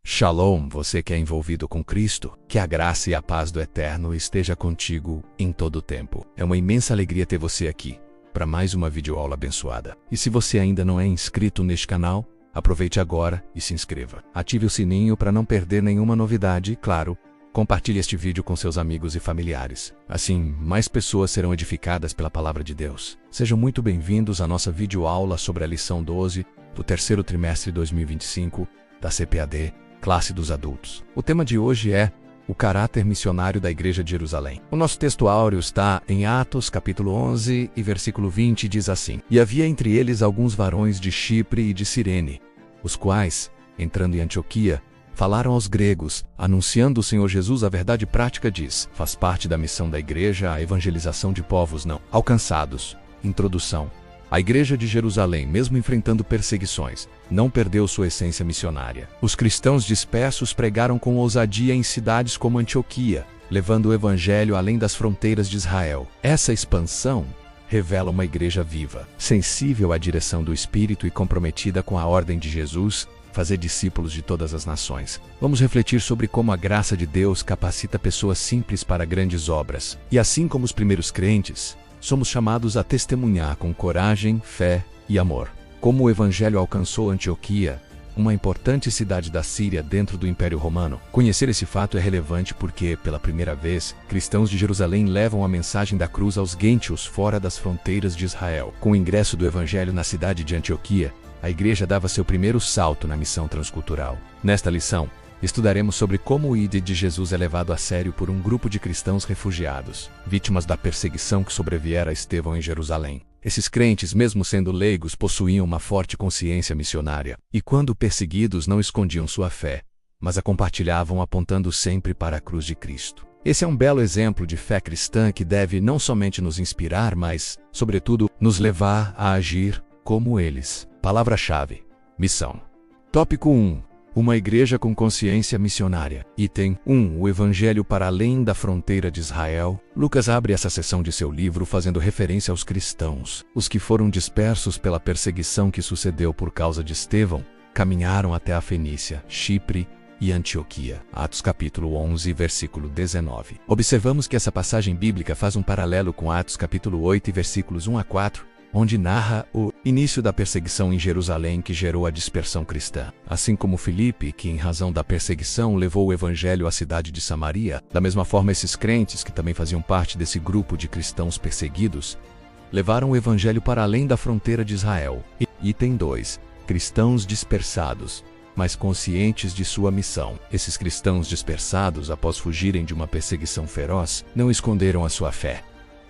Shalom, você que é envolvido com Cristo, que a graça e a paz do Eterno esteja contigo em todo o tempo. É uma imensa alegria ter você aqui para mais uma videoaula abençoada. E se você ainda não é inscrito neste canal, aproveite agora e se inscreva. Ative o sininho para não perder nenhuma novidade e, claro, compartilhe este vídeo com seus amigos e familiares. Assim, mais pessoas serão edificadas pela palavra de Deus. Sejam muito bem-vindos à nossa videoaula sobre a lição 12 do terceiro trimestre de 2025 da CPAD, Classe dos Adultos. O tema de hoje é o caráter missionário da Igreja de Jerusalém. O nosso texto áureo está em Atos, capítulo 11 e versículo 20, diz assim: E havia entre eles alguns varões de Chipre e de Cirene, os quais, entrando em Antioquia, falaram aos gregos, anunciando o Senhor Jesus. A verdade prática diz: faz parte da missão da Igreja a evangelização de povos não alcançados. Introdução. A Igreja de Jerusalém, mesmo enfrentando perseguições, não perdeu sua essência missionária. Os cristãos dispersos pregaram com ousadia em cidades como Antioquia, levando o Evangelho além das fronteiras de Israel. Essa expansão revela uma igreja viva, sensível à direção do Espírito e comprometida com a ordem de Jesus, fazer discípulos de todas as nações. Vamos refletir sobre como a graça de Deus capacita pessoas simples para grandes obras. E assim como os primeiros crentes, somos chamados a testemunhar com coragem, fé e amor. Como o Evangelho alcançou Antioquia, uma importante cidade da Síria dentro do Império Romano. Conhecer esse fato é relevante porque, pela primeira vez, cristãos de Jerusalém levam a mensagem da cruz aos gentios fora das fronteiras de Israel. Com o ingresso do Evangelho na cidade de Antioquia, a igreja dava seu primeiro salto na missão transcultural. Nesta lição, estudaremos sobre como o ID de Jesus é levado a sério por um grupo de cristãos refugiados, vítimas da perseguição que sobreviera a Estevão em Jerusalém. Esses crentes, mesmo sendo leigos, possuíam uma forte consciência missionária, e quando perseguidos não escondiam sua fé, mas a compartilhavam apontando sempre para a cruz de Cristo. Esse é um belo exemplo de fé cristã que deve não somente nos inspirar, mas, sobretudo, nos levar a agir como eles. Palavra-chave: missão. Tópico 1. Uma igreja com consciência missionária. Item 1. O Evangelho para além da fronteira de Israel. Lucas abre essa seção de seu livro fazendo referência aos cristãos. Os que foram dispersos pela perseguição que sucedeu por causa de Estevão, caminharam até a Fenícia, Chipre e Antioquia. Atos capítulo 11, versículo 19. Observamos que essa passagem bíblica faz um paralelo com Atos capítulo 8 e versículos 1 a 4, onde narra o início da perseguição em Jerusalém que gerou a dispersão cristã. Assim como Filipe, que em razão da perseguição levou o evangelho à cidade de Samaria, da mesma forma esses crentes, que também faziam parte desse grupo de cristãos perseguidos, levaram o evangelho para além da fronteira de Israel. Item 2. Cristãos dispersados, mas conscientes de sua missão. Esses cristãos dispersados, após fugirem de uma perseguição feroz, não esconderam a sua fé.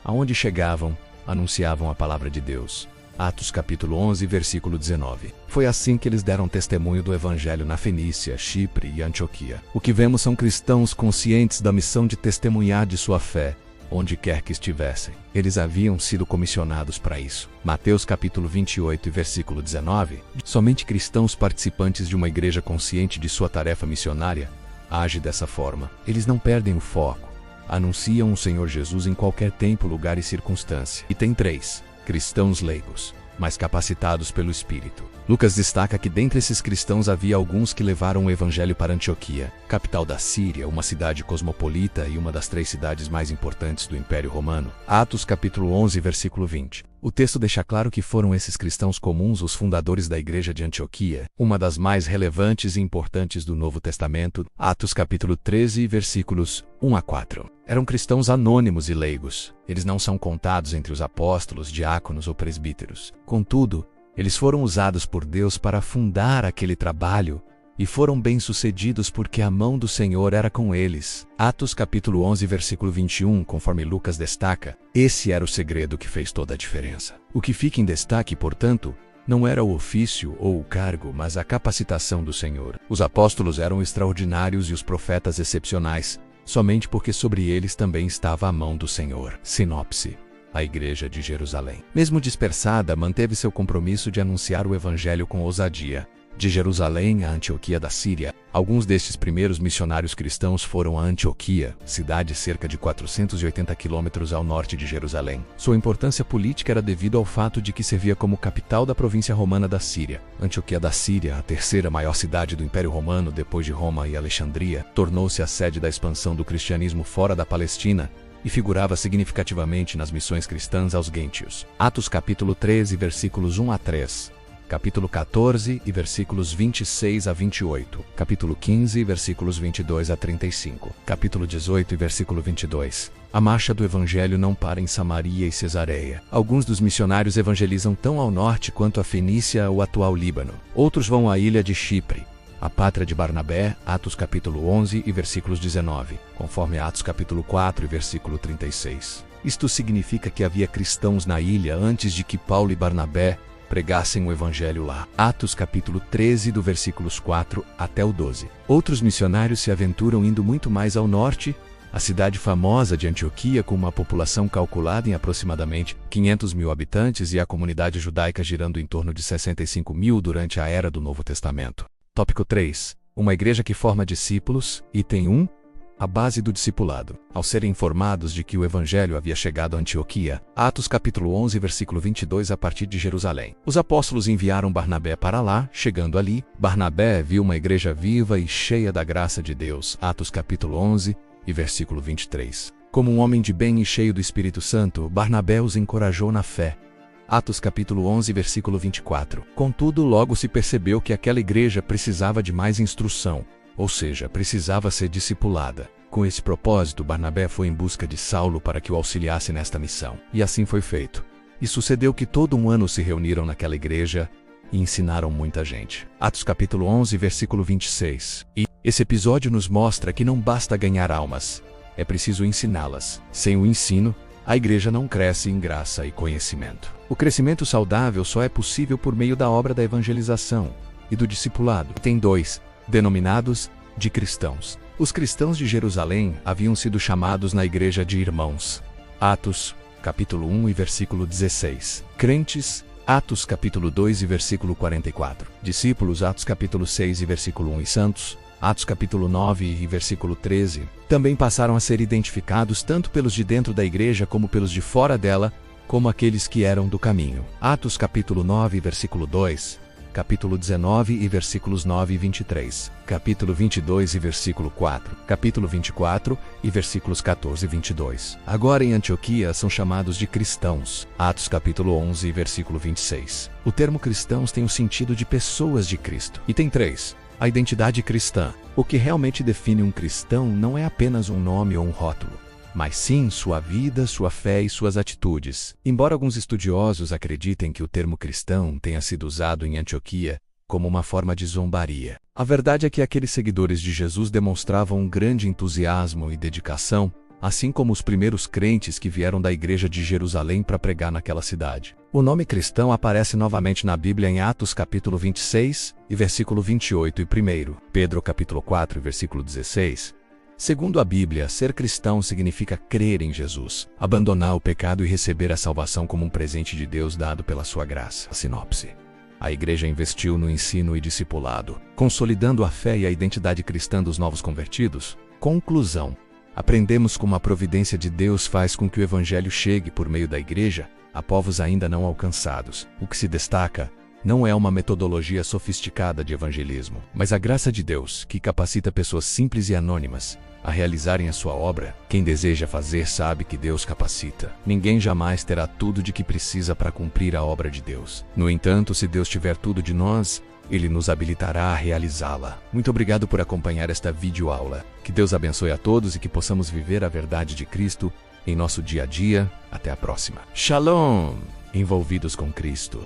Aonde chegavam, anunciavam a palavra de Deus. Atos capítulo 11, versículo 19. Foi assim que eles deram testemunho do Evangelho na Fenícia, Chipre e Antioquia. O que vemos são cristãos conscientes da missão de testemunhar de sua fé, onde quer que estivessem. Eles haviam sido comissionados para isso. Mateus capítulo 28 e versículo 19. Somente cristãos participantes de uma igreja consciente de sua tarefa missionária agem dessa forma. Eles não perdem o foco. Anunciam o Senhor Jesus em qualquer tempo, lugar e circunstância. Item 3. Cristãos leigos, mas capacitados pelo Espírito. Lucas destaca que dentre esses cristãos havia alguns que levaram o Evangelho para Antioquia, capital da Síria, uma cidade cosmopolita e uma das 3 cidades mais importantes do Império Romano. Atos capítulo 11, versículo 20. O texto deixa claro que foram esses cristãos comuns os fundadores da igreja de Antioquia, uma das mais relevantes e importantes do Novo Testamento. Atos capítulo 13, versículos 1 a 4. Eram cristãos anônimos e leigos. Eles não são contados entre os apóstolos, diáconos ou presbíteros. Contudo, eles foram usados por Deus para fundar aquele trabalho e foram bem-sucedidos porque a mão do Senhor era com eles. Atos capítulo 11, versículo 21, conforme Lucas destaca, esse era o segredo que fez toda a diferença. O que fica em destaque, portanto, não era o ofício ou o cargo, mas a capacitação do Senhor. Os apóstolos eram extraordinários e os profetas excepcionais, somente porque sobre eles também estava a mão do Senhor. Sinopse. A Igreja de Jerusalém, mesmo dispersada, manteve seu compromisso de anunciar o Evangelho com ousadia, De Jerusalém a Antioquia da Síria, alguns destes primeiros missionários cristãos foram a Antioquia, cidade cerca de 480 quilômetros ao norte de Jerusalém. Sua importância política era devido ao fato de que servia como capital da província romana da Síria. Antioquia da Síria, a terceira maior cidade do Império Romano depois de Roma e Alexandria, tornou-se a sede da expansão do cristianismo fora da Palestina e figurava significativamente nas missões cristãs aos gentios. Atos capítulo 13, versículos 1 a 3. Capítulo 14 e versículos 26 a 28. Capítulo 15 e versículos 22 a 35. Capítulo 18 e versículo 22. A marcha do evangelho não para em Samaria e Cesareia. Alguns dos missionários evangelizam tão ao norte quanto a Fenícia ou o atual Líbano. Outros vão à ilha de Chipre, a pátria de Barnabé, Atos capítulo 11 e versículos 19, conforme Atos capítulo 4 e versículo 36. Isto significa que havia cristãos na ilha antes de que Paulo e Barnabé pregassem o evangelho lá. Atos capítulo 13, do versículos 4 até o 12. Outros missionários se aventuram indo muito mais ao norte, a cidade famosa de Antioquia, com uma população calculada em aproximadamente 500 mil habitantes e a comunidade judaica girando em torno de 65 mil durante a Era do Novo Testamento. Tópico 3. Uma igreja que forma discípulos. Item 1. A base do discipulado. Ao serem informados de que o evangelho havia chegado a Antioquia, Atos capítulo 11, versículo 22, a partir de Jerusalém. Os apóstolos enviaram Barnabé para lá. Chegando ali, Barnabé viu uma igreja viva e cheia da graça de Deus. Atos capítulo 11 e versículo 23. Como um homem de bem e cheio do Espírito Santo, Barnabé os encorajou na fé. Atos capítulo 11, versículo 24. Contudo, logo se percebeu que aquela igreja precisava de mais instrução, ou seja, precisava ser discipulada. Com esse propósito, Barnabé foi em busca de Saulo para que o auxiliasse nesta missão. E assim foi feito. E sucedeu que todo um ano se reuniram naquela igreja e ensinaram muita gente. Atos capítulo 11, versículo 26. E esse episódio nos mostra que não basta ganhar almas, é preciso ensiná-las. Sem o ensino, a igreja não cresce em graça e conhecimento. O crescimento saudável só é possível por meio da obra da evangelização e do discipulado. Tem 2, denominados de cristãos. Os cristãos de Jerusalém haviam sido chamados na igreja de irmãos. Atos, capítulo 1 e versículo 16. Crentes, Atos capítulo 2 e versículo 44. Discípulos, Atos capítulo 6 e versículo 1 e santos, Atos capítulo 9 e versículo 13. Também passaram a ser identificados tanto pelos de dentro da igreja como pelos de fora dela, como aqueles que eram do caminho. Atos capítulo 9 e versículo 2. Capítulo 19 e versículos 9 e 23, capítulo 22 e versículo 4, capítulo 24 e versículos 14 e 22. Agora em Antioquia são chamados de cristãos. Atos capítulo 11 e versículo 26. O termo cristãos tem o sentido de pessoas de Cristo. Item 3. A identidade cristã. O que realmente define um cristão não é apenas um nome ou um rótulo, mas sim sua vida, sua fé e suas atitudes. Embora alguns estudiosos acreditem que o termo cristão tenha sido usado em Antioquia como uma forma de zombaria, a verdade é que aqueles seguidores de Jesus demonstravam um grande entusiasmo e dedicação, assim como os primeiros crentes que vieram da igreja de Jerusalém para pregar naquela cidade. O nome cristão aparece novamente na Bíblia em Atos capítulo 26 e versículo 28 e 1 Pedro capítulo 4 e versículo 16. Segundo a Bíblia, ser cristão significa crer em Jesus, abandonar o pecado e receber a salvação como um presente de Deus dado pela sua graça. Sinopse. A igreja investiu no ensino e discipulado, consolidando a fé e a identidade cristã dos novos convertidos. Conclusão. Aprendemos como a providência de Deus faz com que o evangelho chegue por meio da igreja a povos ainda não alcançados. O que se destaca não é uma metodologia sofisticada de evangelismo, mas a graça de Deus, que capacita pessoas simples e anônimas a realizarem a sua obra. Quem deseja fazer sabe que Deus capacita. Ninguém jamais terá tudo de que precisa para cumprir a obra de Deus. No entanto, se Deus tiver tudo de nós, Ele nos habilitará a realizá-la. Muito obrigado por acompanhar esta videoaula. Que Deus abençoe a todos e que possamos viver a verdade de Cristo em nosso dia a dia. Até a próxima. Shalom! Envolvidos com Cristo.